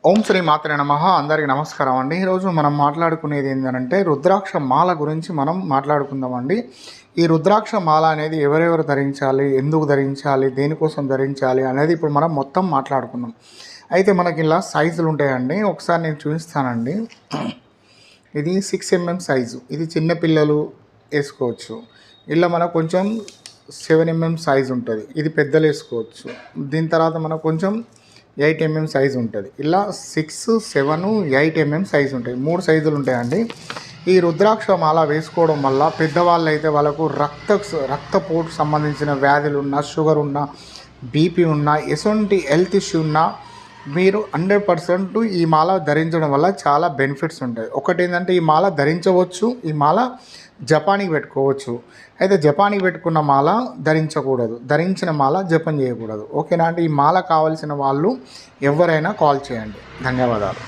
ఓం శ్రీ మాత్రే నమః. అందరికీ నమస్కారం అండి. ఈరోజు మనం మాట్లాడుకునేది ఏంటంటే రుద్రాక్ష మాల గురించి మనం మాట్లాడుకుందామండి. ఈ రుద్రాక్ష మాల అనేది ఎవరెవరు ధరించాలి, ఎందుకు ధరించాలి, దేనికోసం ధరించాలి అనేది ఇప్పుడు మనం మొత్తం మాట్లాడుకుందాం. అయితే మనకి ఇలా సైజులు ఉంటాయండి. ఒకసారి నేను చూపిస్తానండి. ఇది 6 mm సైజు. ఇది చిన్నపిల్లలు వేసుకోవచ్చు. ఇలా మనకు కొంచెం 7 mm సైజు ఉంటుంది. ఇది పెద్దలు వేసుకోవచ్చు. దీని తర్వాత మనకు కొంచెం 8 mm సైజు ఉంటుంది. ఇలా 6, 7, 8 mm సైజు ఉంటాయి. 3 సైజులు ఉంటాయండి. ఈ రుద్రాక్ష మాల వేసుకోవడం వల్ల పెద్దవాళ్ళు అయితే వాళ్ళకు రక్తపోటు సంబంధించిన వ్యాధులు ఉన్నా, షుగర్ ఉన్నా, బీపీ ఉన్నా, ఎటువంటి హెల్త్ ఇష్యూ ఉన్నా మీరు 100% ఈ మాల ధరించడం వల్ల చాలా బెనిఫిట్స్ ఉంటాయి. ఒకటి ఏంటంటే ఈ మాల ధరించవచ్చు, ఈ మాల జపానికి పెట్టుకోవచ్చు. అయితే జపానికి పెట్టుకున్న మాల ధరించకూడదు, ధరించిన మాల జపం చేయకూడదు. ఓకేనా అంటే ఈ మాల కావాల్సిన వాళ్ళు ఎవరైనా కాల్ చేయండి. ధన్యవాదాలు.